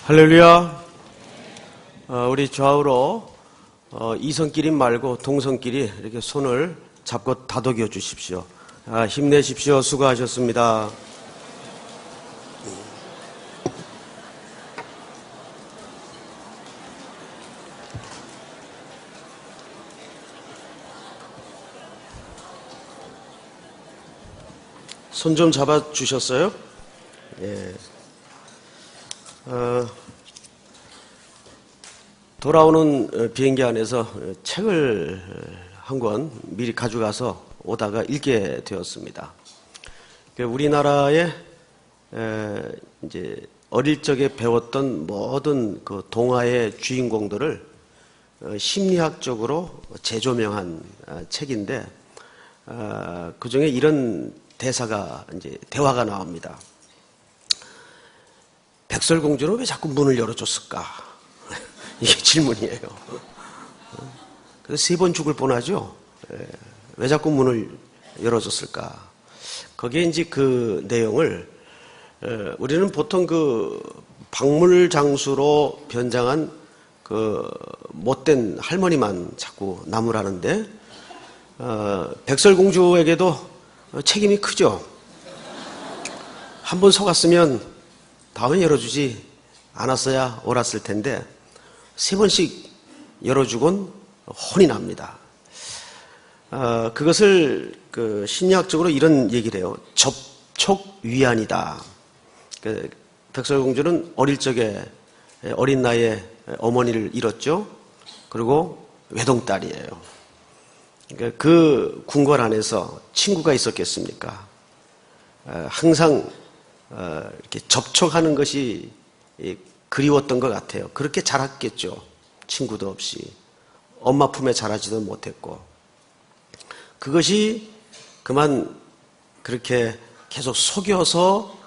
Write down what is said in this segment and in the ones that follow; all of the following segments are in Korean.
할렐루야. 우리 좌우로 이성끼리 말고 동성끼리 이렇게 손을 잡고 다독여 주십시오. 힘내십시오. 수고하셨습니다. 손 좀 잡아 주셨어요? 예. 돌아오는 비행기 안에서 책을 한 권 미리 가져가서 오다가 읽게 되었습니다. 우리나라의 이제 어릴 적에 배웠던 모든 그 동화의 주인공들을 심리학적으로 재조명한 책인데, 그 중에 이런 대사가 이제 대화가 나옵니다. 백설공주는 왜 자꾸 문을 열어줬을까? 이게 질문이에요. 그래서 3번 죽을 뻔하죠. 왜 자꾸 문을 열어줬을까? 거기에 이제 그 내용을 우리는 보통 그 박물 장수로 변장한 그 못된 할머니만 자꾸 나무라는데, 백설공주에게도 책임이 크죠. 한번 속았으면 다음에 열어주지 않았어야 옳았을 텐데 3번씩 열어주곤 혼이 납니다. 그것을 그 심리학적으로 이런 얘기를 해요. 접촉위안이다. 백설공주는 어릴 적에 어린 나이에 어머니를 잃었죠. 그리고 외동딸이에요. 그 궁궐 안에서 친구가 있었겠습니까? 항상 이렇게 접촉하는 것이 그리웠던 것 같아요. 그렇게 자랐겠죠. 친구도 없이. 엄마 품에 자라지도 못했고. 그것이 그만 그렇게 계속 속여서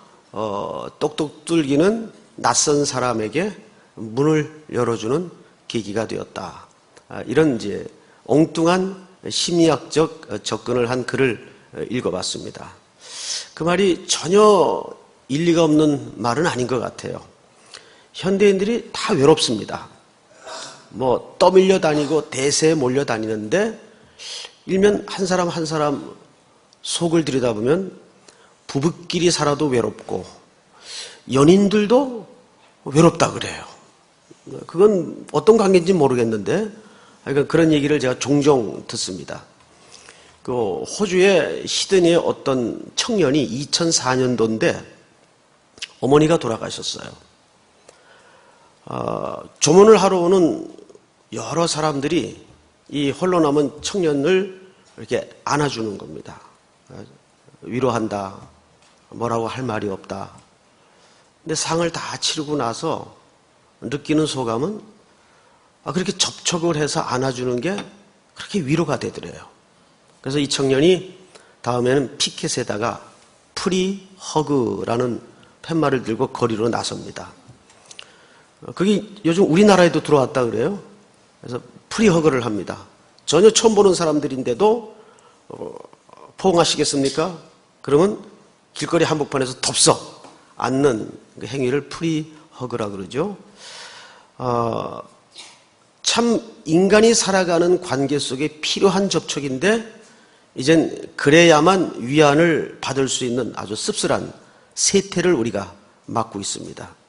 똑똑 뚫기는 낯선 사람에게 문을 열어주는 계기가 되었다. 이런 이제 엉뚱한 심리학적 접근을 한 글을 읽어봤습니다. 그 말이 전혀 일리가 없는 말은 아닌 것 같아요. 현대인들이 다 외롭습니다. 뭐 떠밀려 다니고 대세에 몰려 다니는데, 일면 한 사람 한 사람 속을 들여다보면 부부끼리 살아도 외롭고 연인들도 외롭다 그래요. 그건 어떤 관계인지 모르겠는데 그러니까 그런 얘기를 제가 종종 듣습니다. 그 호주의 시드니의 어떤 청년이 2004년도인데 어머니가 돌아가셨어요. 조문을 하러 오는 여러 사람들이 이 홀로 남은 청년을 이렇게 안아주는 겁니다. 위로한다. 뭐라고 할 말이 없다. 근데 상을 다 치르고 나서 느끼는 소감은 그렇게 접촉을 해서 안아주는 게 그렇게 위로가 되더래요. 그래서 이 청년이 다음에는 피켓에다가 프리 허그라는 팻말을 들고 거리로 나섭니다. 그게 요즘 우리나라에도 들어왔다 그래요. 그래서 프리 허그를 합니다. 전혀 처음 보는 사람들인데도 포옹하시겠습니까? 그러면 길거리 한복판에서 덥석 앉는 그 행위를 프리 허그라 그러죠. 참 인간이 살아가는 관계 속에 필요한 접촉인데 이젠 그래야만 위안을 받을 수 있는 아주 씁쓸한 세태를 우리가 맞고 있습니다.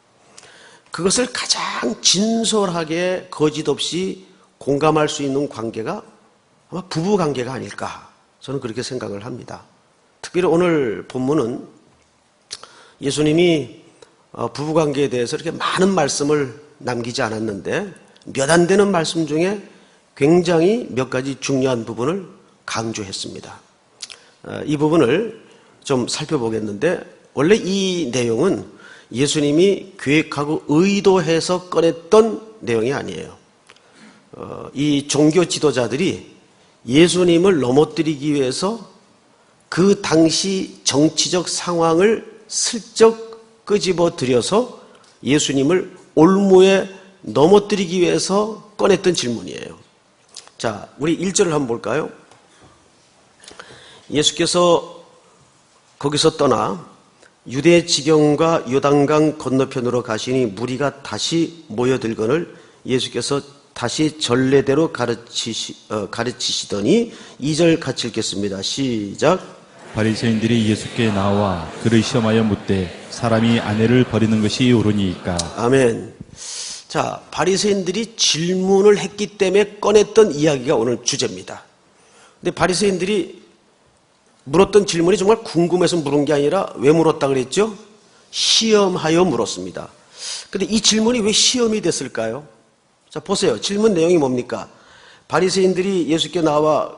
그것을 가장 진솔하게 거짓 없이 공감할 수 있는 관계가 아마 부부 관계가 아닐까, 저는 그렇게 생각을 합니다. 특별히 오늘 본문은 예수님이 부부 관계에 대해서 이렇게 많은 말씀을 남기지 않았는데 몇 안 되는 말씀 중에 굉장히 몇 가지 중요한 부분을 강조했습니다. 이 부분을 좀 살펴보겠는데, 원래 이 내용은 예수님이 계획하고 의도해서 꺼냈던 내용이 아니에요. 이 종교 지도자들이 예수님을 넘어뜨리기 위해서 그 당시 정치적 상황을 슬쩍 끄집어 들여서 예수님을 올무에 넘어뜨리기 위해서 꺼냈던 질문이에요. 자, 우리 1절을 한번 볼까요? 예수께서 거기서 떠나 유대 지경과 요단강 건너편으로 가시니 무리가 다시 모여들거늘 예수께서 다시 전례대로 가르치시더니 2절 같이 읽겠습니다. 시작. 바리새인들이 예수께 나와 그를 시험하여 묻되 사람이 아내를 버리는 것이 옳으니까. 아멘. 자, 바리새인들이 질문을 했기 때문에 꺼냈던 이야기가 오늘 주제입니다. 근데 바리새인들이 물었던 질문이 정말 궁금해서 물은 게 아니라 왜 물었다 그랬죠? 시험하여 물었습니다. 근데 이 질문이 왜 시험이 됐을까요? 자, 보세요. 질문 내용이 뭡니까? 바리새인들이 예수께 나와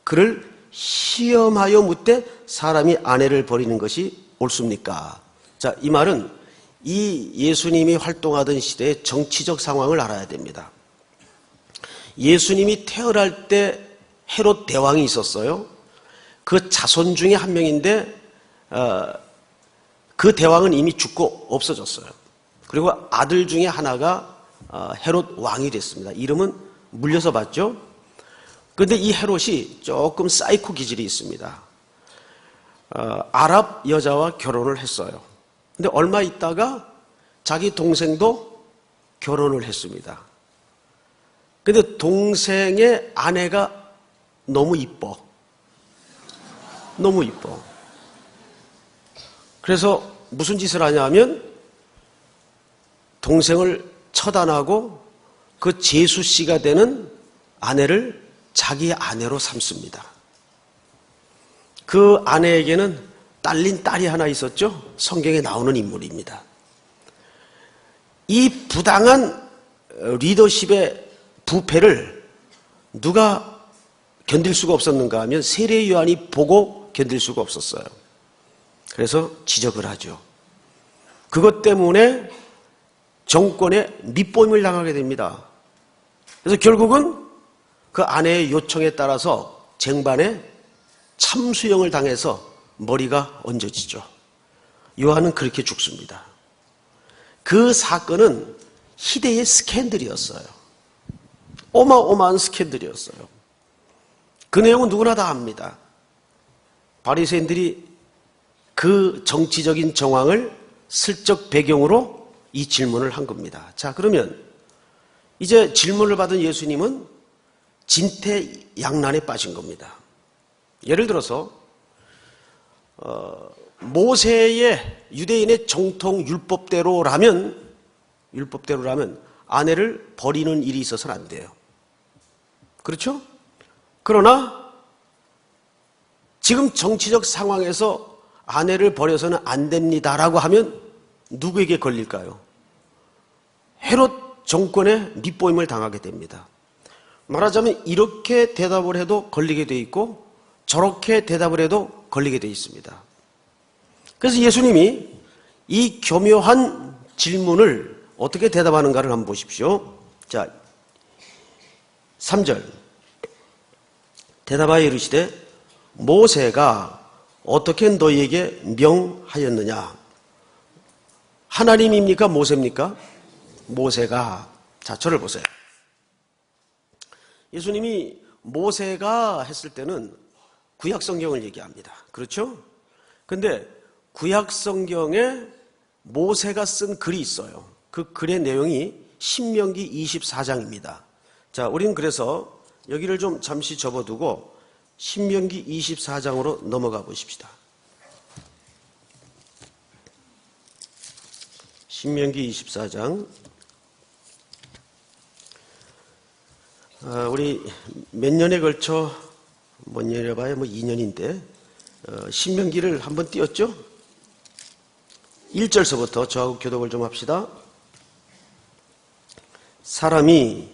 그를 시험하여 묻되 사람이 아내를 버리는 것이 옳습니까? 자, 이 말은 이 예수님이 활동하던 시대의 정치적 상황을 알아야 됩니다. 예수님이 태어날 때 헤롯 대왕이 있었어요. 그 자손 중에 한 명인데 그 대왕은 이미 죽고 없어졌어요. 그리고 아들 중에 하나가 헤롯 왕이 됐습니다. 이름은 물려서 봤죠. 그런데 이 헤롯이 조금 사이코 기질이 있습니다. 아랍 여자와 결혼을 했어요. 근데 얼마 있다가 자기 동생도 결혼을 했습니다. 근데 동생의 아내가 너무 이뻐. 너무 이뻐. 그래서 무슨 짓을 하냐면 동생을 처단하고 그 제수씨가 되는 아내를 자기 아내로 삼습니다. 그 아내에게는 딸린 딸이 하나 있었죠. 성경에 나오는 인물입니다. 이 부당한 리더십의 부패를 누가 견딜 수가 없었는가 하면 세례 요한이 보고 견딜 수가 없었어요. 그래서 지적을 하죠. 그것 때문에 정권에 밑보임을 당하게 됩니다. 그래서 결국은 그 아내의 요청에 따라서 쟁반에 참수형을 당해서 머리가 얹어지죠. 요한은 그렇게 죽습니다. 그 사건은 희대의 스캔들이었어요. 어마어마한 스캔들이었어요. 그 내용은 누구나 다 압니다. 바리새인들이 그 정치적인 정황을 슬쩍 배경으로 이 질문을 한 겁니다. 자, 그러면 이제 질문을 받은 예수님은 진퇴양난에 빠진 겁니다. 예를 들어서 모세의 유대인의 정통 율법대로라면 아내를 버리는 일이 있어서는 안 돼요. 그렇죠? 그러나 지금 정치적 상황에서 아내를 버려서는 안 됩니다라고 하면 누구에게 걸릴까요? 헤롯 정권의 밑보임을 당하게 됩니다. 말하자면 이렇게 대답을 해도 걸리게 돼 있고 저렇게 대답을 해도 걸리게 돼 있습니다. 그래서 예수님이 이 교묘한 질문을 어떻게 대답하는가를 한번 보십시오. 자, 3절. 대답하여 이르시되 모세가 어떻게 너희에게 명하였느냐? 하나님입니까? 모세입니까? 모세가. 자, 저를 보세요. 예수님이 모세가 했을 때는 구약 성경을 얘기합니다. 그렇죠? 근데 구약 성경에 모세가 쓴 글이 있어요. 그 글의 내용이 신명기 24장입니다. 자, 우리는 그래서 여기를 좀 잠시 접어두고 신명기 24장으로 넘어가 보십시다. 신명기 24장. 우리 몇 년에 걸쳐, 몇 년이라 봐야 2년인데, 신명기를 한번 띄웠죠? 1절서부터 저하고 교독을 좀 합시다. 사람이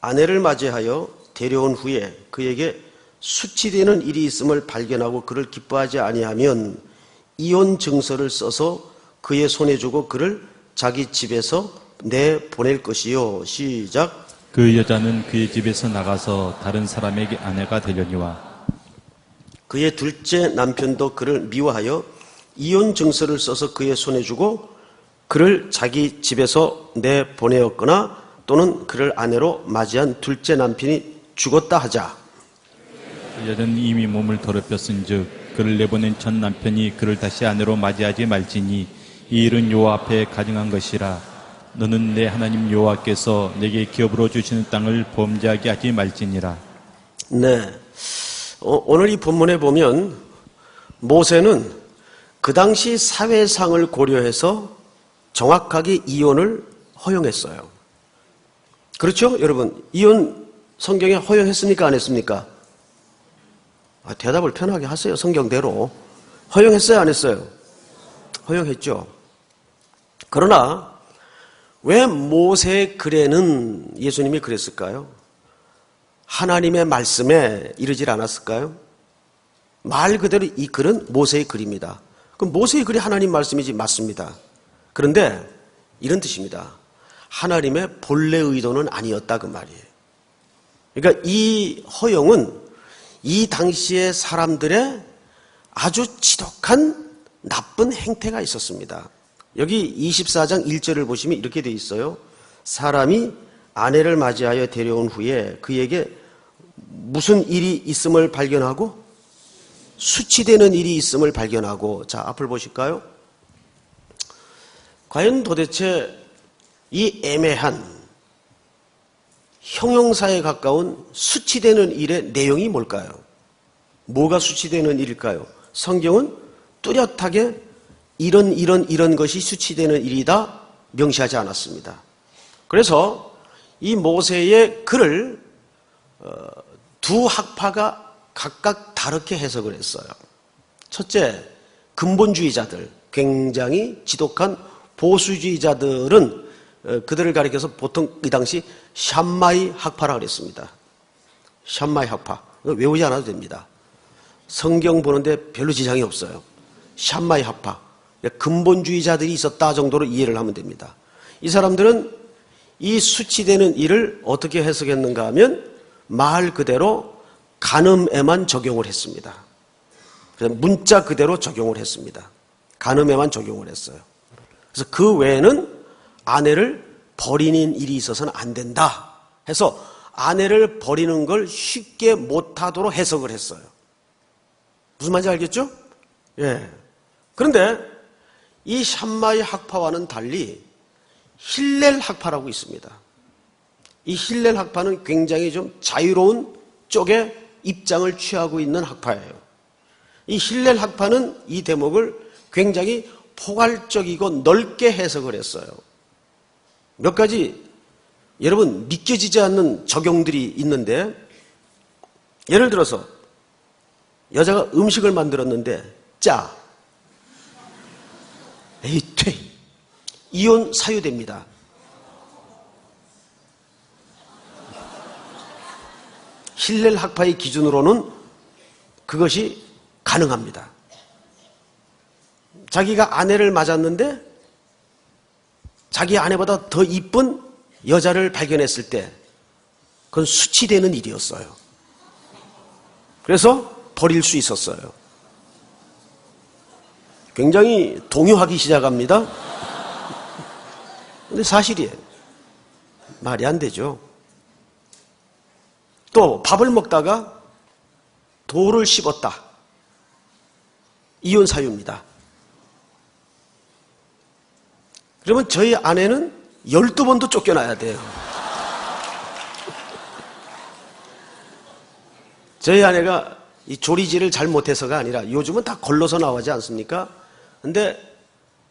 아내를 맞이하여 데려온 후에 그에게 수치되는 일이 있음을 발견하고 그를 기뻐하지 아니하면 이혼 증서를 써서 그의 손에 주고 그를 자기 집에서 내보낼 것이요. 시작. 그 여자는 그의 집에서 나가서 다른 사람에게 아내가 되려니와 그의 둘째 남편도 그를 미워하여 이혼 증서를 써서 그의 손에 주고 그를 자기 집에서 내보내었거나 또는 그를 아내로 맞이한 둘째 남편이 죽었다 하자. 그 여자는 이미 몸을 더럽혔은즉 그를 내보낸 첫 남편이 그를 다시 아내로 맞이하지 말지니 이 일은 여호와 앞에 가증한 것이라. 너는 내 하나님 여호와께서 내게 기업으로 주시는 땅을 범죄하게 하지 말지니라. 네. 오늘 이 본문에 보면 모세는 그 당시 사회상을 고려해서 정확하게 이혼을 허용했어요. 그렇죠? 여러분, 이혼 성경에 허용했습니까? 안 했습니까? 대답을 편하게 하세요. 성경대로. 허용했어요? 안 했어요? 허용했죠. 그러나 왜 모세의 글에는 예수님이 그랬을까요? 하나님의 말씀에 이르질 않았을까요? 말 그대로 이 글은 모세의 글입니다. 그럼 모세의 글이 하나님 말씀이지 맞습니다. 그런데 이런 뜻입니다. 하나님의 본래 의도는 아니었다 그 말이에요. 그러니까 이 허용은 이 당시의 사람들의 아주 지독한 나쁜 행태가 있었습니다. 여기 24장 1절을 보시면 이렇게 되어 있어요. 사람이 아내를 맞이하여 데려온 후에 그에게 무슨 일이 있음을 발견하고 수치되는 일이 있음을 발견하고. 자, 앞을 보실까요? 과연 도대체 이 애매한 형용사에 가까운 수치되는 일의 내용이 뭘까요? 뭐가 수치되는 일일까요? 성경은 뚜렷하게 이런 것이 수치되는 일이다 명시하지 않았습니다. 그래서 이 모세의 글을 두 학파가 각각 다르게 해석을 했어요. 첫째, 근본주의자들, 굉장히 지독한 보수주의자들은 그들을 가리켜서 보통 이 당시 샴마이 학파라고 그랬습니다. 샴마이 학파. 외우지 않아도 됩니다. 성경 보는데 별로 지장이 없어요. 샴마이 학파. 근본주의자들이 있었다 정도로 이해를 하면 됩니다. 이 사람들은 이 수치되는 일을 어떻게 해석했는가 하면 말 그대로 간음에만 적용을 했습니다. 그래서 문자 그대로 적용을 했습니다. 간음에만 적용을 했어요. 그래서 그 외에는 아내를 버리는 일이 있어서는 안 된다 해서 아내를 버리는 걸 쉽게 못하도록 해석을 했어요. 무슨 말인지 알겠죠? 예. 그런데 이 샴마이 학파와는 달리 힐렐 학파라고 있습니다. 이 힐렐 학파는 굉장히 좀 자유로운 쪽에 입장을 취하고 있는 학파예요. 이 힐렐 학파는 이 대목을 굉장히 포괄적이고 넓게 해석을 했어요. 몇 가지 여러분 믿겨지지 않는 적용들이 있는데, 예를 들어서 여자가 음식을 만들었는데 짜. 에이 퇴. 이혼 사유됩니다. 힐렐 학파의 기준으로는 그것이 가능합니다. 자기가 아내를 맞았는데 자기 아내보다 더 이쁜 여자를 발견했을 때 그건 수치되는 일이었어요. 그래서 버릴 수 있었어요. 굉장히 동요하기 시작합니다. 근데 사실이에요. 말이 안 되죠. 또 밥을 먹다가 돌을 씹었다. 이혼 사유입니다. 그러면 저희 아내는 12번도 쫓겨나야 돼요. 저희 아내가 이 조리질을 잘 못해서가 아니라 요즘은 다 걸러서 나오지 않습니까? 근데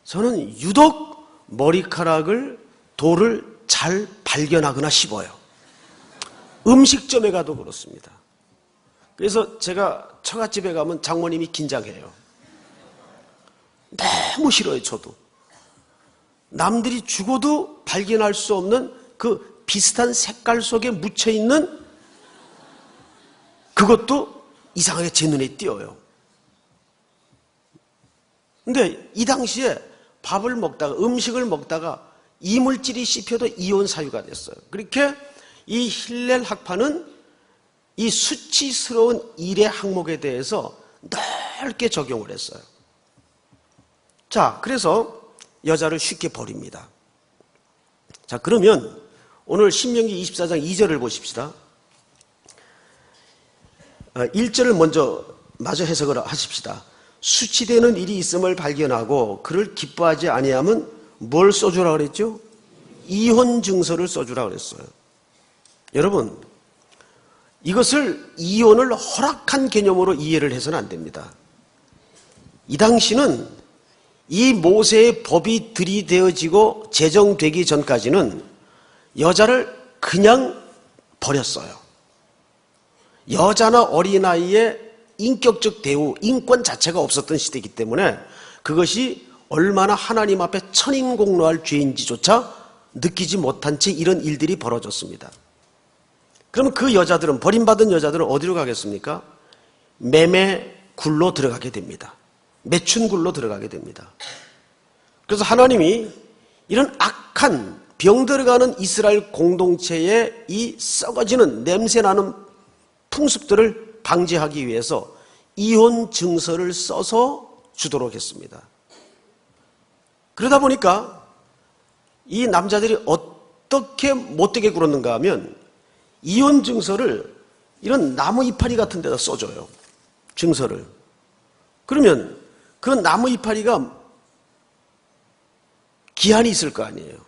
저는 유독 머리카락을 돌을 잘 발견하거나 씹어요. 음식점에 가도 그렇습니다. 그래서 제가 처갓집에 가면 장모님이 긴장해요. 너무 싫어요, 저도. 남들이 죽어도 발견할 수 없는 그 비슷한 색깔 속에 묻혀있는 그것도 이상하게 제 눈에 띄어요. 근데 이 당시에 밥을 먹다가, 음식을 먹다가 이물질이 씹혀도 이혼 사유가 됐어요. 그렇게 이 힐렐 학파는 이 수치스러운 일의 항목에 대해서 넓게 적용을 했어요. 자, 그래서 여자를 쉽게 버립니다. 자, 그러면 오늘 신명기 24장 2절을 보십시다. 1절을 먼저 마저 해석을 하십시다. 수치되는 일이 있음을 발견하고 그를 기뻐하지 아니하면 뭘 써주라 그랬죠? 이혼 증서를 써주라 그랬어요. 여러분, 이것을 이혼을 허락한 개념으로 이해를 해서는 안 됩니다. 이 당시는 이 모세의 법이 들이대어지고 제정되기 전까지는 여자를 그냥 버렸어요. 여자나 어린아이의 인격적 대우, 인권 자체가 없었던 시대이기 때문에 그것이 얼마나 하나님 앞에 천인공노할 죄인지조차 느끼지 못한 채 이런 일들이 벌어졌습니다. 그러면 그 여자들은, 버림받은 여자들은 어디로 가겠습니까? 매매굴로 들어가게 됩니다. 매춘굴로 들어가게 됩니다. 그래서 하나님이 이런 악한 병들어가는 이스라엘 공동체의 이 썩어지는 냄새나는 풍습들을 방지하기 위해서 이혼 증서를 써서 주도록 했습니다. 그러다 보니까 이 남자들이 어떻게 못되게 굴었는가 하면 이혼 증서를 이런 나무 이파리 같은 데다 써줘요. 증서를. 그러면 그 나무 이파리가 기한이 있을 거 아니에요.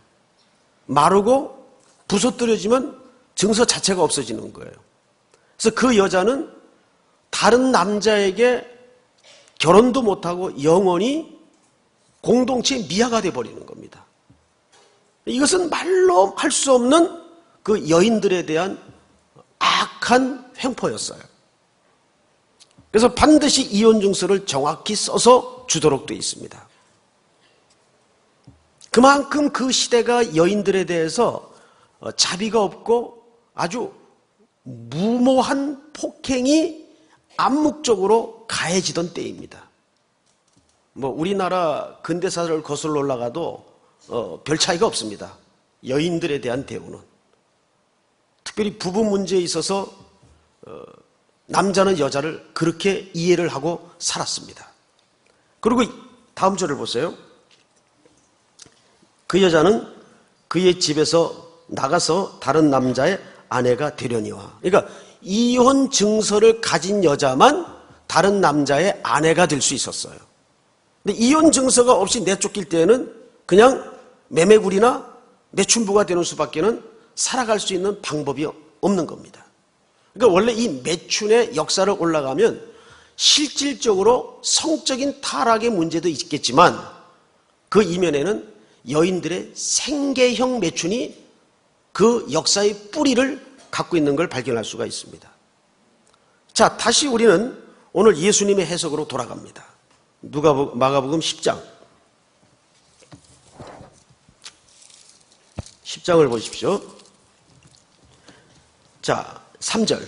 마르고 부서뜨려지면 증서 자체가 없어지는 거예요. 그래서 그 여자는 다른 남자에게 결혼도 못하고 영원히 공동체의 미아가 돼버리는 겁니다. 이것은 말로 할 수 없는 그 여인들에 대한 악한 횡포였어요. 그래서 반드시 이혼 증서를 정확히 써서 주도록 되어 있습니다. 그만큼 그 시대가 여인들에 대해서 자비가 없고 아주 무모한 폭행이 암묵적으로 가해지던 때입니다. 우리나라 근대사를 거슬러 올라가도 별 차이가 없습니다. 여인들에 대한 대우는. 특별히 부부 문제에 있어서 남자는 여자를 그렇게 이해를 하고 살았습니다. 그리고 다음 절을 보세요. 그 여자는 그의 집에서 나가서 다른 남자의 아내가 되려니와. 그러니까 이혼 증서를 가진 여자만 다른 남자의 아내가 될 수 있었어요. 근데 이혼 증서가 없이 내쫓길 때는 그냥 매매굴이나 매춘부가 되는 수밖에는 살아갈 수 있는 방법이 없는 겁니다. 그러니까 원래 이 매춘의 역사를 올라가면 실질적으로 성적인 타락의 문제도 있겠지만 그 이면에는 여인들의 생계형 매춘이 그 역사의 뿌리를 갖고 있는 걸 발견할 수가 있습니다. 자, 다시 우리는 오늘 예수님의 해석으로 돌아갑니다. 마가복음 10장을 보십시오. 자, 3절.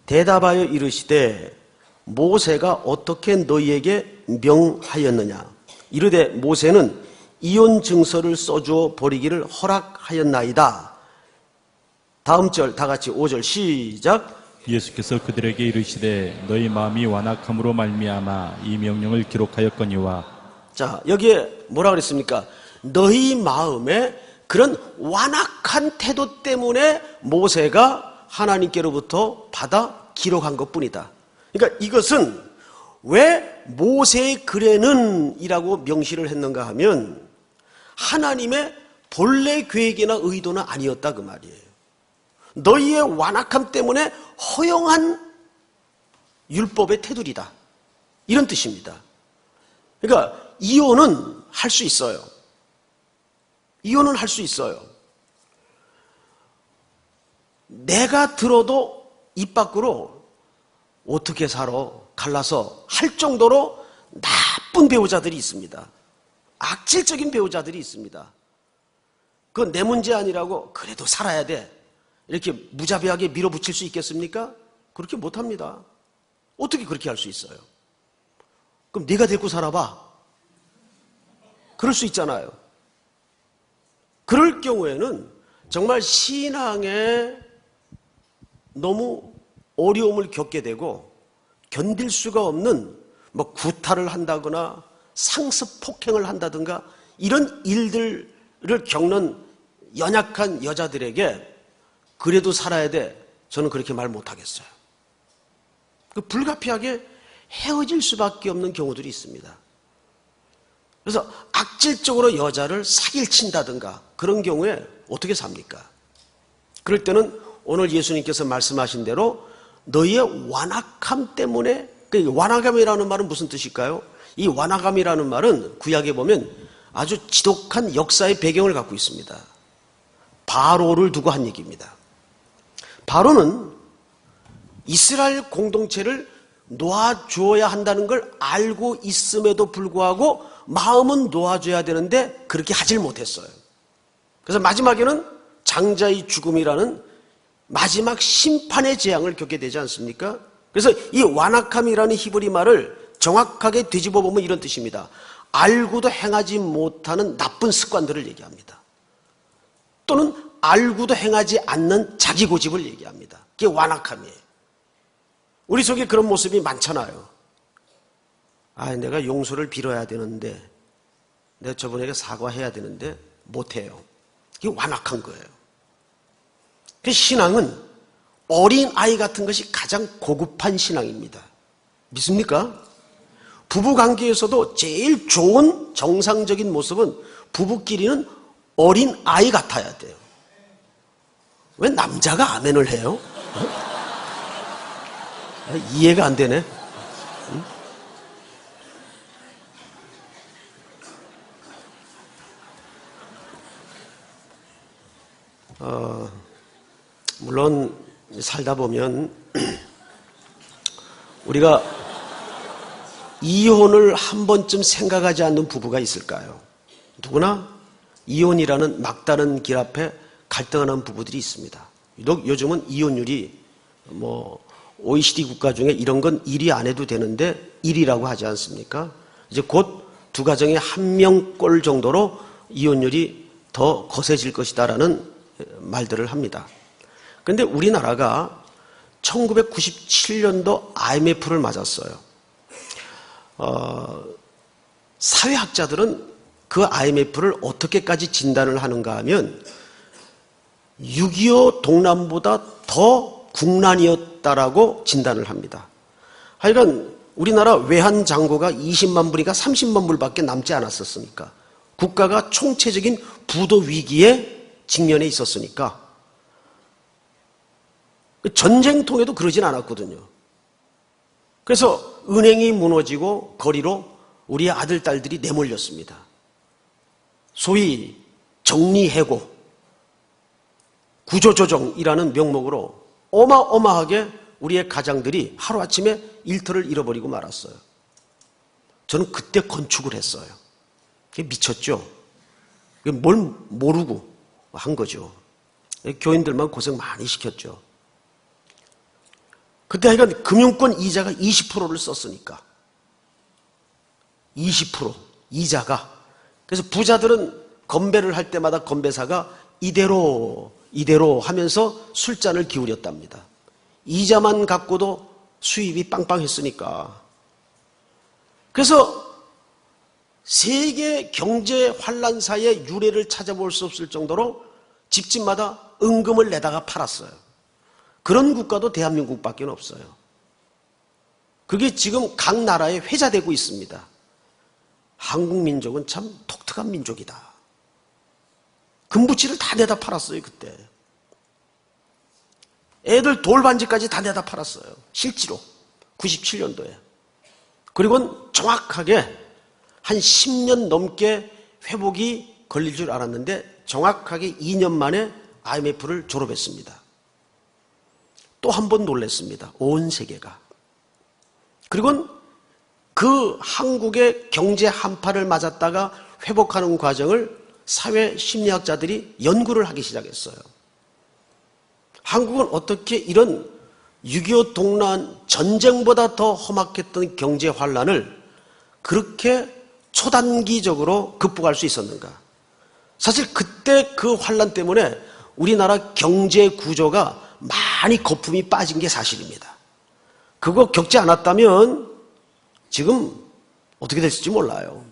대답하여 이르시되 모세가 어떻게 너희에게 명하였느냐. 이르되 모세는 이혼 증서를 써주어 버리기를 허락하였나이다. 다음 절 다 같이 5절 시작. 예수께서 그들에게 이르시되 너희 마음이 완악함으로 말미암아 이 명령을 기록하였거니와. 자, 여기에 뭐라 그랬습니까? 너희 마음에 그런 완악한 태도 때문에 모세가 하나님께로부터 받아 기록한 것뿐이다. 그러니까 이것은 왜 모세의 글에는 이라고 명시를 했는가 하면 하나님의 본래 계획이나 의도는 아니었다 그 말이에요. 너희의 완악함 때문에 허용한 율법의 테두리다. 이런 뜻입니다. 그러니까 이혼은 할 수 있어요. 이혼은 할 수 있어요. 내가 들어도 입 밖으로 어떻게 살아? 갈라서 할 정도로 나쁜 배우자들이 있습니다. 악질적인 배우자들이 있습니다. 그건 내 문제 아니라고 그래도 살아야 돼. 이렇게 무자비하게 밀어붙일 수 있겠습니까? 그렇게 못합니다. 어떻게 그렇게 할 수 있어요? 그럼 네가 데리고 살아봐. 그럴 수 있잖아요. 그럴 경우에는 정말 신앙에 너무 어려움을 겪게 되고 견딜 수가 없는 구타를 한다거나 상습 폭행을 한다든가 이런 일들을 겪는 연약한 여자들에게 그래도 살아야 돼. 저는 그렇게 말 못하겠어요. 불가피하게 헤어질 수밖에 없는 경우들이 있습니다. 그래서 악질적으로 여자를 사기친다든가 그런 경우에 어떻게 삽니까? 그럴 때는 오늘 예수님께서 말씀하신 대로 너희의 완악함 때문에, 완악함이라는 말은 무슨 뜻일까요? 이 완악함이라는 말은 구약에 보면 아주 지독한 역사의 배경을 갖고 있습니다. 바로를 두고 한 얘기입니다. 바로는 이스라엘 공동체를 놓아주어야 한다는 걸 알고 있음에도 불구하고 마음은 놓아줘야 되는데 그렇게 하질 못했어요. 그래서 마지막에는 장자의 죽음이라는 마지막 심판의 재앙을 겪게 되지 않습니까? 그래서 이 완악함이라는 히브리 말을 정확하게 뒤집어 보면 이런 뜻입니다. 알고도 행하지 못하는 나쁜 습관들을 얘기합니다. 또는 알고도 행하지 않는 자기 고집을 얘기합니다. 그게 완악함이에요. 우리 속에 그런 모습이 많잖아요. 내가 용서를 빌어야 되는데, 내가 저분에게 사과해야 되는데 못해요. 이게 완악한 거예요. 그 신앙은 어린 아이 같은 것이 가장 고급한 신앙입니다. 믿습니까? 부부 관계에서도 제일 좋은 정상적인 모습은 부부끼리는 어린 아이 같아야 돼요. 왜 남자가 아멘을 해요? 이해가 안 되네. 물론 살다 보면 우리가 이혼을 한 번쯤 생각하지 않는 부부가 있을까요? 누구나 이혼이라는 막다른 길 앞에 갈등하는 부부들이 있습니다. 요즘은 이혼율이 OECD 국가 중에 이런 건 1위 안 해도 되는데 1위라고 하지 않습니까? 이제 곧 두 가정에 한 명꼴 정도로 이혼율이 더 거세질 것이다라는 말들을 합니다. 그런데 우리나라가 1997년도 IMF를 맞았어요. 사회학자들은 그 IMF를 어떻게까지 진단을 하는가 하면 6.25 동란보다 더 국난이었다라고 진단을 합니다. 하여간 우리나라 외환 잔고가 20만 불이가 30만 불밖에 남지 않았었으니까, 국가가 총체적인 부도 위기에 직면해 있었으니까, 전쟁통에도 그러진 않았거든요. 그래서 은행이 무너지고 거리로 우리의 아들, 딸들이 내몰렸습니다. 소위 정리해고, 구조조정이라는 명목으로 어마어마하게 우리의 가장들이 하루아침에 일터를 잃어버리고 말았어요. 저는 그때 건축을 했어요. 그게 미쳤죠. 뭘 모르고 한 거죠. 교인들만 고생 많이 시켰죠. 그때 하여간 금융권 이자가 20%를 썼으니까. 20% 이자가. 그래서 부자들은 건배를 할 때마다 건배사가 이대로 하면서 술잔을 기울였답니다. 이자만 갖고도 수입이 빵빵했으니까. 그래서 세계 경제 환란사의 유례를 찾아볼 수 없을 정도로 집집마다 은금을 내다가 팔았어요. 그런 국가도 대한민국밖에 없어요. 그게 지금 각 나라에 회자되고 있습니다. 한국 민족은 참 독특한 민족이다. 금부치를 다 내다 팔았어요, 그때. 애들 돌반지까지 다 내다 팔았어요. 실제로. 97년도에. 그리고는 정확하게 한 10년 넘게 회복이 걸릴 줄 알았는데 정확하게 2년 만에 IMF를 졸업했습니다. 또 한 번 놀랐습니다. 온 세계가. 그리고는 그 한국의 경제 한파를 맞았다가 회복하는 과정을 사회 심리학자들이 연구를 하기 시작했어요. 한국은 어떻게 이런 6.25 동란 전쟁보다 더 험악했던 경제 환란을 그렇게 초단기적으로 극복할 수 있었는가? 사실 그때 그 환란 때문에 우리나라 경제 구조가 많이 거품이 빠진 게 사실입니다. 그거 겪지 않았다면 지금 어떻게 됐을지 몰라요.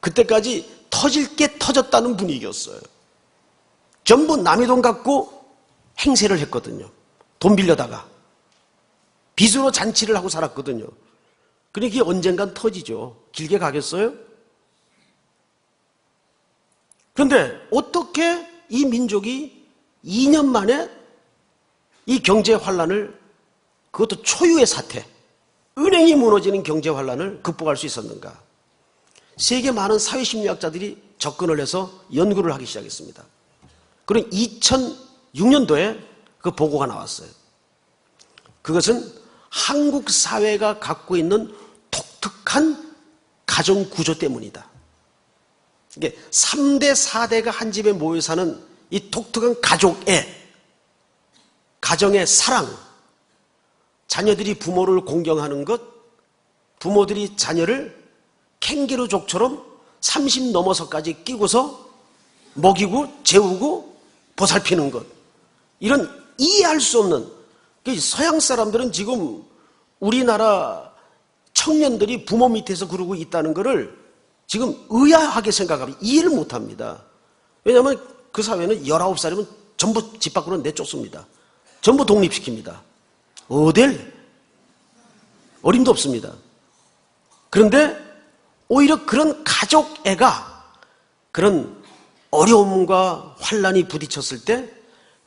그때까지 터질 게 터졌다는 분위기였어요. 전부 남의 돈 갖고 행세를 했거든요. 돈 빌려다가 빚으로 잔치를 하고 살았거든요. 그러니까 이게 언젠간 터지죠. 길게 가겠어요? 그런데 어떻게 이 민족이 2년 만에 이 경제 환란을, 그것도 초유의 사태, 은행이 무너지는 경제 환란을 극복할 수 있었는가? 세계 많은 사회심리학자들이 접근을 해서 연구를 하기 시작했습니다. 그리고 2006년도에 그 보고가 나왔어요. 그것은 한국 사회가 갖고 있는 독특한 가정 구조 때문이다. 이게 3대, 4대가 한 집에 모여 사는 이 독특한 가정의 사랑, 자녀들이 부모를 공경하는 것, 부모들이 자녀를 캥거루족처럼 30 넘어서까지 끼고서 먹이고 재우고 보살피는 것, 이런 이해할 수 없는, 서양 사람들은 지금 우리나라 청년들이 부모 밑에서 그러고 있다는 것을 지금 의아하게 생각하면 이해를 못합니다. 왜냐하면 그 사회는 19살이면 전부 집 밖으로 내쫓습니다. 전부 독립시킵니다. 어딜 어림도 없습니다. 그런데 오히려 그런 가족애가 그런 어려움과 환란이 부딪혔을 때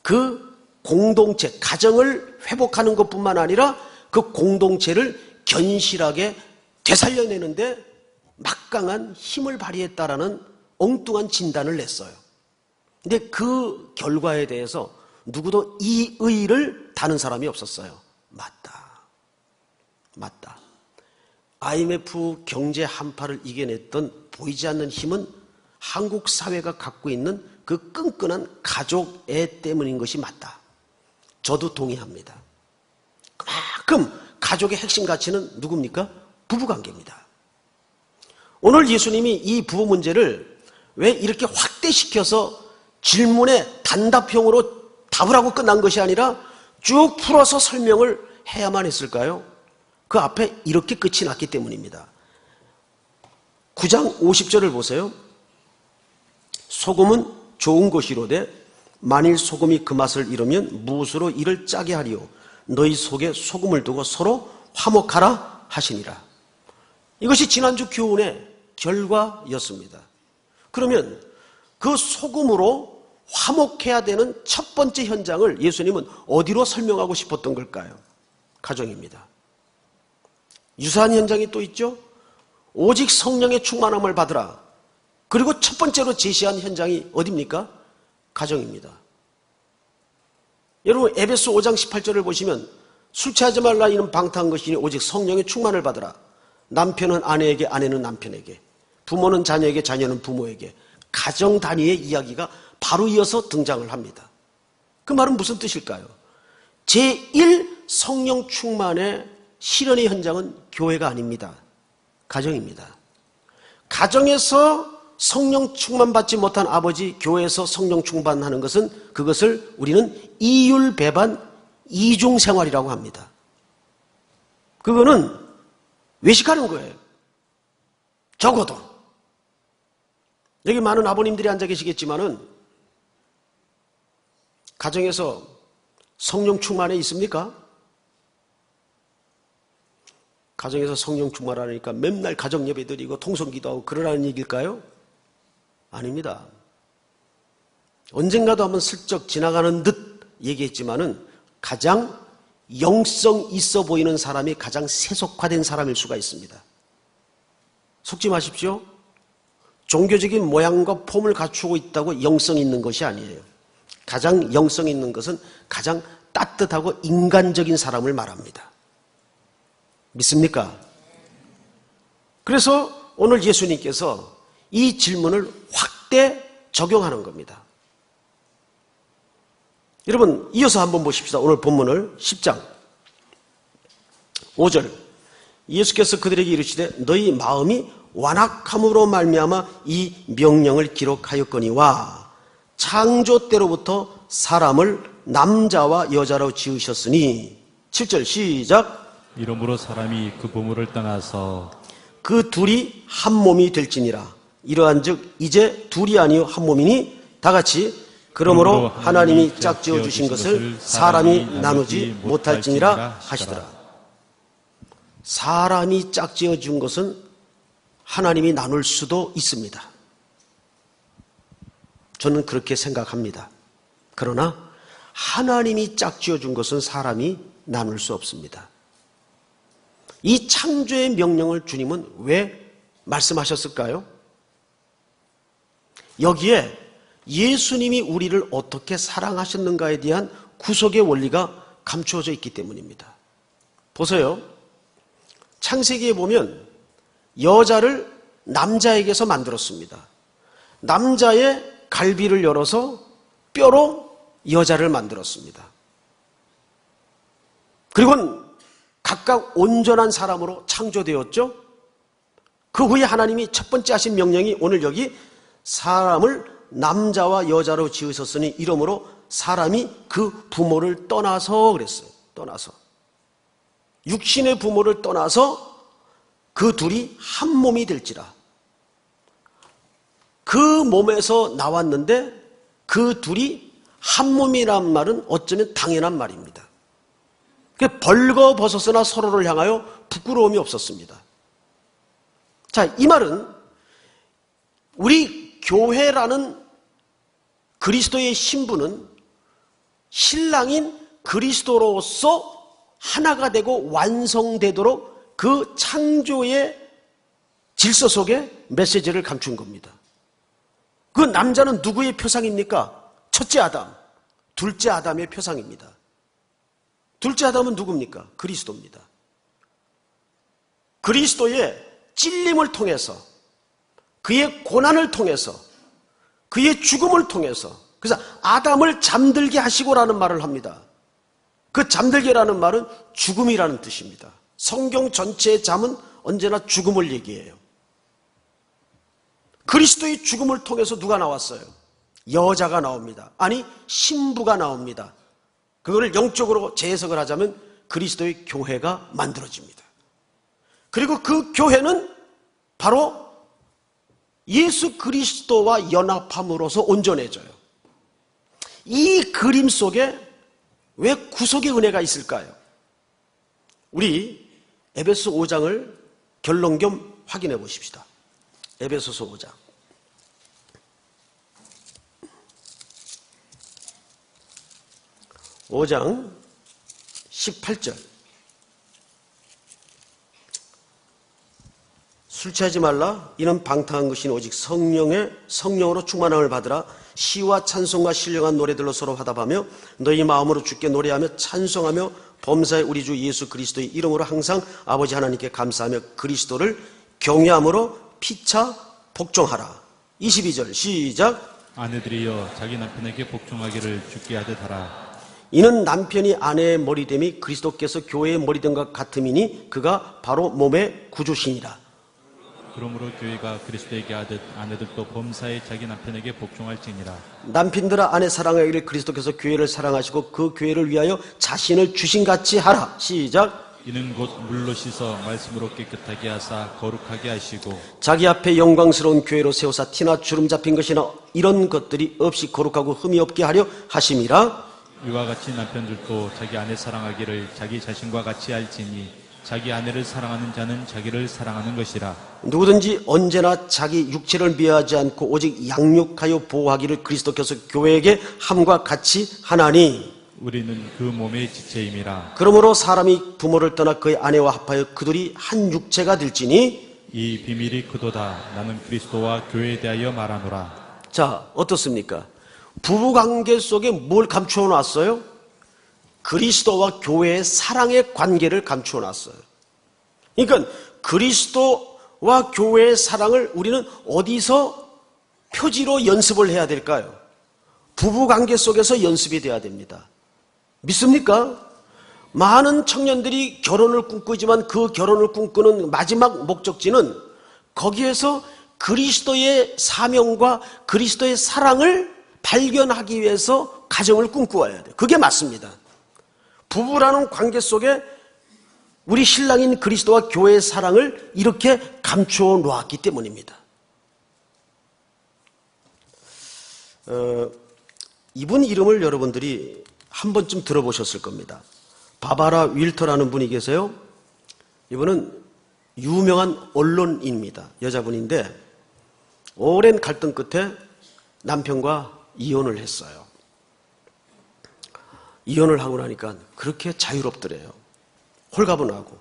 그 공동체, 가정을 회복하는 것뿐만 아니라 그 공동체를 견실하게 되살려내는데 막강한 힘을 발휘했다라는 엉뚱한 진단을 냈어요. 근데 그 결과에 대해서 누구도 이의를 다는 사람이 없었어요. 맞다. IMF 경제 한파를 이겨냈던 보이지 않는 힘은 한국 사회가 갖고 있는 그 끈끈한 가족애 때문인 것이 맞다. 저도 동의합니다. 그만큼 가족의 핵심 가치는 누굽니까? 부부관계입니다. 오늘 예수님이 이 부부 문제를 왜 이렇게 확대시켜서 질문에 단답형으로 답을 하고 끝난 것이 아니라 쭉 풀어서 설명을 해야만 했을까요? 그 앞에 이렇게 끝이 났기 때문입니다. 9장 50절을 보세요. 소금은 좋은 것이로되 만일 소금이 그 맛을 잃으면 무엇으로 이를 짜게 하리요? 너희 속에 소금을 두고 서로 화목하라 하시니라. 이것이 지난주 교훈의 결과였습니다. 그러면 그 소금으로 화목해야 되는 첫 번째 현장을 예수님은 어디로 설명하고 싶었던 걸까요? 가정입니다. 유사한 현장이 또 있죠. 오직 성령의 충만함을 받으라. 그리고 첫 번째로 제시한 현장이 어디입니까? 가정입니다. 여러분 에베소 5장 18절을 보시면 술 취하지 말라 이는 방탕한 것이니 오직 성령의 충만을 받으라. 남편은 아내에게, 아내는 남편에게, 부모는 자녀에게, 자녀는 부모에게, 가정 단위의 이야기가 바로 이어서 등장을 합니다. 그 말은 무슨 뜻일까요? 제1 성령 충만의 실현의 현장은 교회가 아닙니다. 가정입니다. 가정에서 성령 충만받지 못한 아버지, 교회에서 성령 충만하는 것은 그것을 우리는 이율배반 이중생활이라고 합니다. 그거는 외식하는 거예요. 적어도. 여기 많은 아버님들이 앉아 계시겠지만은 가정에서 성령 충만에 있습니까? 가정에서 성령 충만하니까 맨날 가정 예배 드리고 통성기도 하고 그러라는 얘기일까요? 아닙니다. 언젠가도 한번 슬쩍 지나가는 듯 얘기했지만은 가장 영성 있어 보이는 사람이 가장 세속화된 사람일 수가 있습니다. 속지 마십시오. 종교적인 모양과 폼을 갖추고 있다고 영성 있는 것이 아니에요. 가장 영성 있는 것은 가장 따뜻하고 인간적인 사람을 말합니다. 믿습니까? 그래서 오늘 예수님께서 이 질문을 확대 적용하는 겁니다. 여러분 이어서 한번 보십시다. 오늘 본문을 10장 5절 예수께서 그들에게 이르시되 너희 마음이 완악함으로 말미암아 이 명령을 기록하였거니와 창조 때로부터 사람을 남자와 여자로 지으셨으니 7절 시작 이러므로 사람이 그 부모를 떠나서 그 둘이 한 몸이 될지니라 이러한즉 이제 둘이 아니요 한 몸이니 다같이 그러므로 하나님이 짝지어 주신 것을 사람이 나누지 못할지니라 하시더라. 사람이 짝지어 준 것은 하나님이 나눌 수도 있습니다. 저는 그렇게 생각합니다. 그러나 하나님이 짝지어 준 것은 사람이 나눌 수 없습니다. 이 창조의 명령을 주님은 왜 말씀하셨을까요? 여기에 예수님이 우리를 어떻게 사랑하셨는가에 대한 구속의 원리가 감추어져 있기 때문입니다. 보세요. 창세기에 보면 여자를 남자에게서 만들었습니다. 남자의 갈비를 열어서 뼈로 여자를 만들었습니다. 그리고 각각 온전한 사람으로 창조되었죠. 그 후에 하나님이 첫 번째 하신 명령이 오늘 여기 사람을 남자와 여자로 지으셨으니 이러므로 사람이 그 부모를 떠나서 그랬어요. 떠나서. 육신의 부모를 떠나서 그 둘이 한 몸이 될지라. 그 몸에서 나왔는데 그 둘이 한 몸이란 말은 어쩌면 당연한 말입니다. 벌거벗었으나 서로를 향하여 부끄러움이 없었습니다. 자, 이 말은 우리 교회라는 그리스도의 신부는 신랑인 그리스도로서 하나가 되고 완성되도록 그 창조의 질서 속에 메시지를 감춘 겁니다. 그 남자는 누구의 표상입니까? 첫째 아담, 둘째 아담의 표상입니다. 둘째 아담은 누굽니까? 그리스도입니다. 그리스도의 찔림을 통해서, 그의 고난을 통해서, 그의 죽음을 통해서, 그래서 아담을 잠들게 하시고라는 말을 합니다. 그 잠들게라는 말은 죽음이라는 뜻입니다. 성경 전체의 잠은 언제나 죽음을 얘기해요. 그리스도의 죽음을 통해서 누가 나왔어요? 여자가 나옵니다. 아니, 신부가 나옵니다. 그거를 영적으로 재해석을 하자면 그리스도의 교회가 만들어집니다. 그리고 그 교회는 바로 예수 그리스도와 연합함으로써 온전해져요. 이 그림 속에 왜 구속의 은혜가 있을까요? 우리 에베소 5장을 결론 겸 확인해 보십시다. 에베소서 5장. 5장 18절. 술 취하지 말라. 이는 방탕한 것이니 오직 성령으로 충만함을 받으라. 시와 찬송과 신령한 노래들로 서로 화답하며 너희 마음으로 주께 노래하며 찬송하며 범사의 우리 주 예수 그리스도의 이름으로 항상 아버지 하나님께 감사하며 그리스도를 경외함으로 피차 복종하라. 22절 시작. 아내들이여 자기 남편에게 복종하기를 주께 하듯 하라. 이는 남편이 아내의 머리됨이 그리스도께서 교회의 머리됨과 같음이니 그가 바로 몸의 구주시니라. 그러므로 교회가 그리스도에게 하듯 아내들도 범사에 자기 남편에게 복종할지니라. 남편들아 아내 사랑하기를 그리스도께서 교회를 사랑하시고 그 교회를 위하여 자신을 주신같이 하라. 시작. 이는 곧 물로 씻어 말씀으로 깨끗하게 하사 거룩하게 하시고 자기 앞에 영광스러운 교회로 세우사 티나 주름 잡힌 것이나 이런 것들이 없이 거룩하고 흠이 없게 하려 하심이라. 이와 같이 남편들도 자기 아내 사랑하기를 자기 자신과 같이 할지니 자기 아내를 사랑하는 자는 자기를 사랑하는 것이라. 누구든지 언제나 자기 육체를 미워하지 않고 오직 양육하여 보호하기를 그리스도께서 교회에게 함과 같이 하나니 우리는 그 몸의 지체임이라. 그러므로 사람이 부모를 떠나 그의 아내와 합하여 그들이 한 육체가 될지니 이 비밀이 그도다. 나는 그리스도와 교회에 대하여 말하노라. 자, 어떻습니까? 부부관계 속에 뭘 감추어 놨어요? 그리스도와 교회의 사랑의 관계를 감추어 놨어요. 그러니까 그리스도와 교회의 사랑을 우리는 어디서 표지로 연습을 해야 될까요? 부부관계 속에서 연습이 돼야 됩니다. 믿습니까? 많은 청년들이 결혼을 꿈꾸지만 그 결혼을 꿈꾸는 마지막 목적지는 거기에서 그리스도의 사명과 그리스도의 사랑을 발견하기 위해서 가정을 꿈꾸어야 돼요. 그게 맞습니다. 부부라는 관계 속에 우리 신랑인 그리스도와 교회의 사랑을 이렇게 감추어 놓았기 때문입니다. 이분 이름을 여러분들이 한 번쯤 들어보셨을 겁니다. 바바라 윌터라는 분이 계세요. 이분은 유명한 언론인입니다. 여자분인데 오랜 갈등 끝에 남편과 이혼을 했어요. 이혼을 하고 나니까 그렇게 자유롭더래요. 홀가분하고.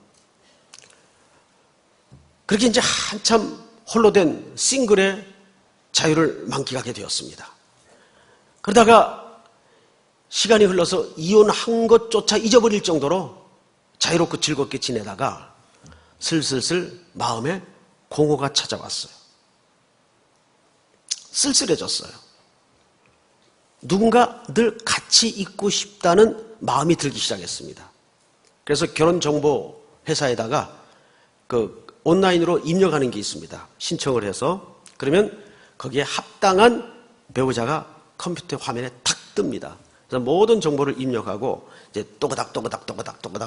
그렇게 이제 한참 홀로 된 싱글의 자유를 만끽하게 되었습니다. 그러다가 시간이 흘러서 이혼한 것조차 잊어버릴 정도로 자유롭고 즐겁게 지내다가 슬슬슬 마음에 공허가 찾아왔어요. 쓸쓸해졌어요. 누군가 늘 같이 있고 싶다는 마음이 들기 시작했습니다. 그래서 결혼정보 회사에다가 그 온라인으로 입력하는 게 있습니다. 신청을 해서 그러면 거기에 합당한 배우자가 컴퓨터 화면에 탁 뜹니다. 그래서 모든 정보를 입력하고 이제 또그닥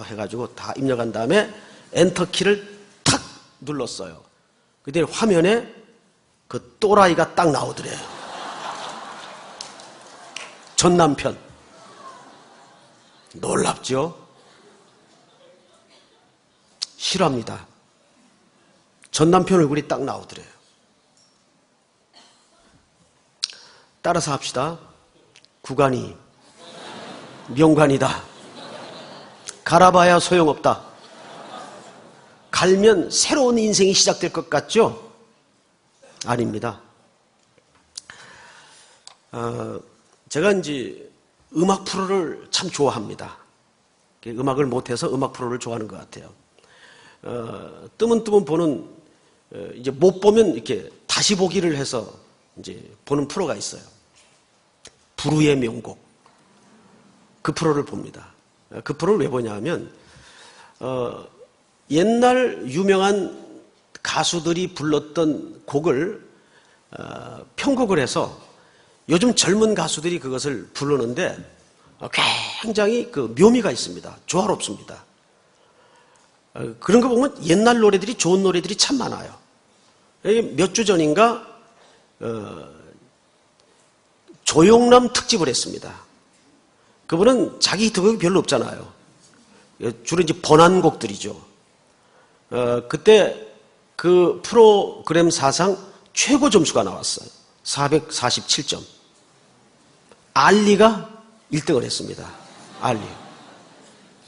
해가지고 다 입력한 다음에 엔터 키를 탁 눌렀어요. 그때 화면에 그 또라이가 딱 나오더래요. 전 남편. 놀랍죠? 싫어합니다. 전 남편 얼굴이 딱 나오더래요. 따라서 합시다. 구간이 명간이다. 갈아봐야 소용없다. 갈면 새로운 인생이 시작될 것 같죠? 아닙니다. 제가 이제 음악 프로를 참 좋아합니다. 음악을 못해서 음악 프로를 좋아하는 것 같아요. 뜨문뜨문 보는, 이제 못 보면 이렇게 다시 보기를 해서 이제 보는 프로가 있어요. 불후의 명곡. 그 프로를 봅니다. 그 프로를 왜 보냐 하면, 옛날 유명한 가수들이 불렀던 곡을 편곡을 해서 요즘 젊은 가수들이 그것을 부르는데 굉장히 그 묘미가 있습니다. 조화롭습니다. 그런 거 보면 옛날 노래들이 좋은 노래들이 참 많아요. 몇 주 전인가 조용남 특집을 했습니다. 그분은 자기 히트곡이 별로 없잖아요. 주로 이제 번안곡들이죠. 그때 그 프로그램 사상 최고 점수가 나왔어요. 447점. 알리가 1등을 했습니다. 알리.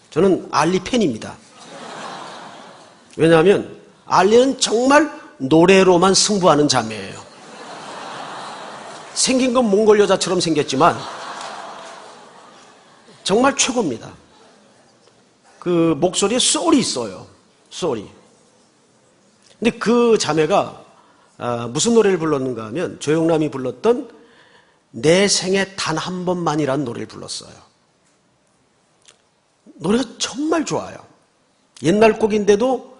저는 알리 팬입니다. 왜냐하면 알리는 정말 노래로만 승부하는 자매예요. 생긴 건 몽골 여자처럼 생겼지만 정말 최고입니다. 그 목소리에 소울이 있어요. 소울이. 근데 그 자매가 무슨 노래를 불렀는가 하면 조영남이 불렀던 내 생에 단 한 번만이라는 노래를 불렀어요. 노래가 정말 좋아요. 옛날 곡인데도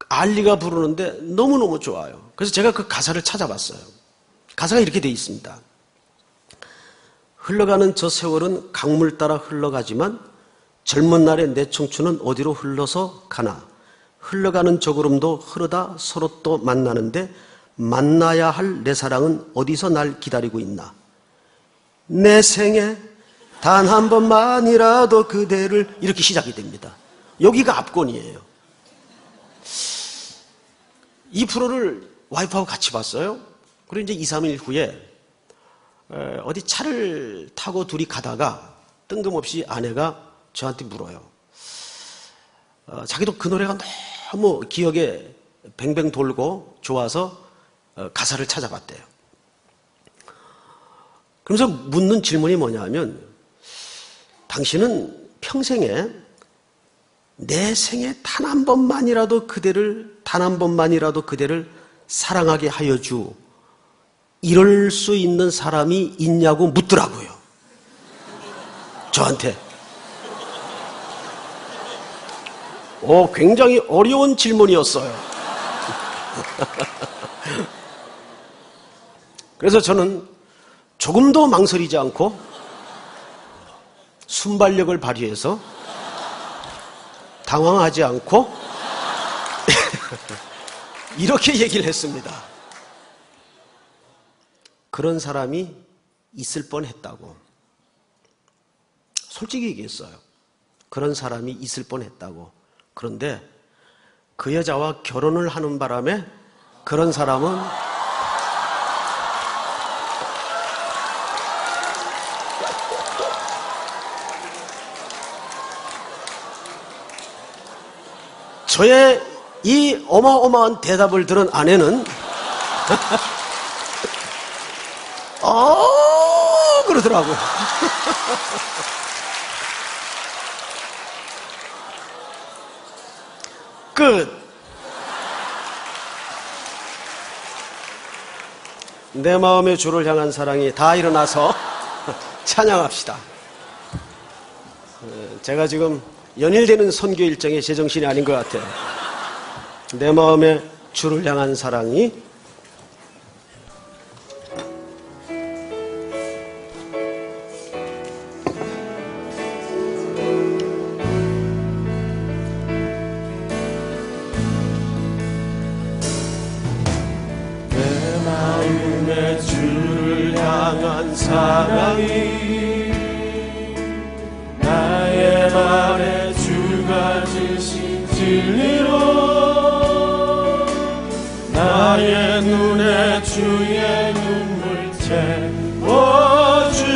알리가 부르는데 너무너무 좋아요. 그래서 제가 그 가사를 찾아봤어요. 가사가 이렇게 되어 있습니다. 흘러가는 저 세월은 강물 따라 흘러가지만 젊은 날의 내 청춘은 어디로 흘러서 가나. 흘러가는 저 구름도 흐르다 서로 또 만나는데 만나야 할 내 사랑은 어디서 날 기다리고 있나. 내 생에 단 한 번만이라도 그대를, 이렇게 시작이 됩니다. 여기가 압권이에요. 이 프로를 와이프하고 같이 봤어요. 그리고 이제 2, 3일 후에 어디 차를 타고 둘이 가다가 뜬금없이 아내가 저한테 물어요. 자기도 그 노래가 너무 기억에 뱅뱅 돌고 좋아서 가사를 찾아봤대요. 그러면서 묻는 질문이 뭐냐 하면, 당신은 평생에 내 생에 단 한 번만이라도 그대를 사랑하게 하여 주, 이럴 수 있는 사람이 있냐고 묻더라고요. 저한테. 굉장히 어려운 질문이었어요. 그래서 저는 조금도 망설이지 않고 순발력을 발휘해서 당황하지 않고 이렇게 얘기를 했습니다. 그런 사람이 있을 뻔했다고. 솔직히 얘기했어요. 그런 사람이 있을 뻔했다고. 그런데 그 여자와 결혼을 하는 바람에 그런 사람은 저의 이 어마어마한 대답을 들은 아내는 그러더라고요. 끝. 내 마음의 주를 향한 사랑이 다 일어나서 찬양합시다. 제가 지금 연일되는 선교 일정에 제정신이 아닌 것 같아요. 내 마음의 주를 향한 사랑이 내 마음의 주를 향한 사랑이 나의 말에 주가 주신 진리로 나의 눈에 주의 눈물 채워주소서.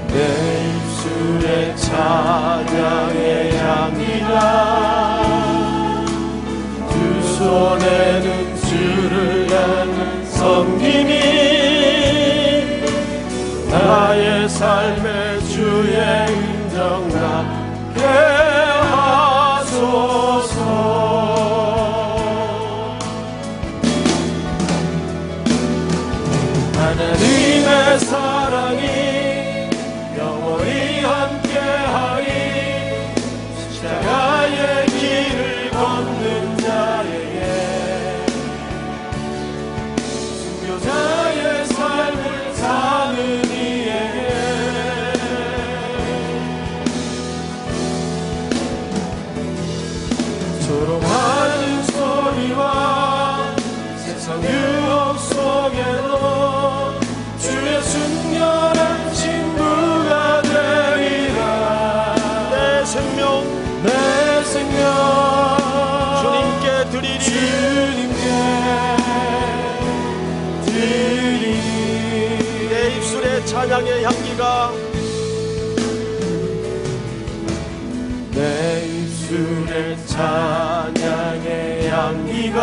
내 입술에 찬양의 향기가 두 손에는 주를 향한 섬김이 나의 삶의 주의 인정 나게 하소서. 하나님의 사랑이 영원히 함께하리. 십자가의 길을 걷는 자에게 순교자의 삶을 사는 이에게 조롱하는 소리와 세상 유혹 속에도 주의 순결한 친구가 되리라. 내 생명 주님께 드리리. 내 입술에 찬양의 향기가 내 입술에 찬양의 향기가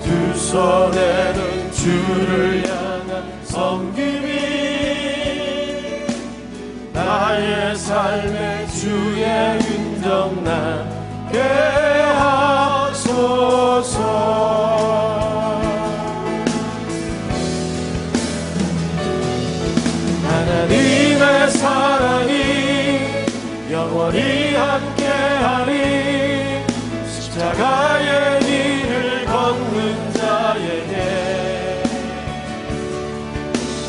두 손에는 주를 향한 섬김이 나의 삶의 주의 윤정 나게 하소서. 하나님의 사랑이 영원히 함께하리. 십자가의 길을 걷는 자에게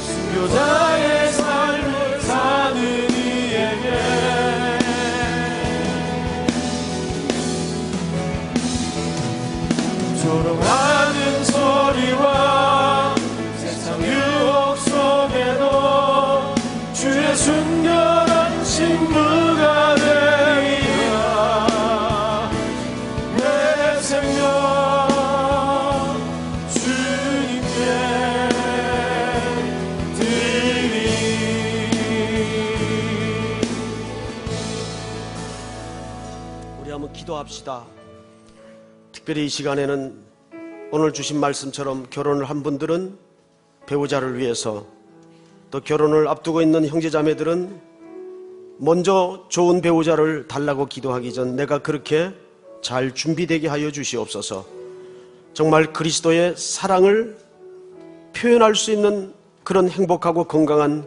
순교자의 삶을 사는 이에게 조롱하는 소리와 세상 유혹 속에도 주의 순결한 신부가 되리라. 내 생명 주님께 드리리. 우리 한번 기도합시다. 특별히 이 시간에는 오늘 주신 말씀처럼 결혼을 한 분들은 배우자를 위해서, 또 결혼을 앞두고 있는 형제자매들은 먼저 좋은 배우자를 달라고 기도하기 전 내가 그렇게 잘 준비되게 하여 주시옵소서. 정말 그리스도의 사랑을 표현할 수 있는 그런 행복하고 건강한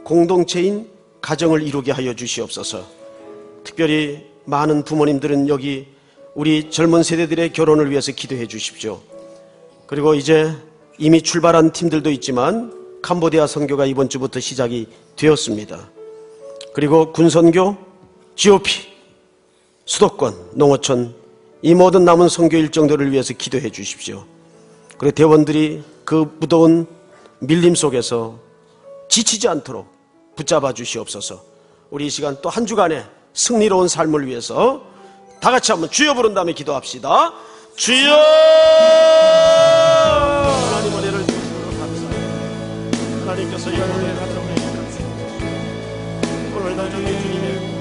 공동체인 가정을 이루게 하여 주시옵소서. 특별히 많은 부모님들은 여기 우리 젊은 세대들의 결혼을 위해서 기도해 주십시오. 그리고 이제 이미 출발한 팀들도 있지만 캄보디아 선교가 이번 주부터 시작이 되었습니다. 그리고 군선교, GOP, 수도권, 농어촌 이 모든 남은 선교 일정들을 위해서 기도해 주십시오. 그리고 대원들이 그 무더운 밀림 속에서 지치지 않도록 붙잡아 주시옵소서. 우리 이 시간 또 한 주간의 승리로운 삶을 위해서 다 같이 한번 주여 부른 다음에 기도합시다. 주여! 하나님 은혜를 주시므로 감사합니다. 하나님께서 이 은혜를 가정에 오늘 나중에 주님의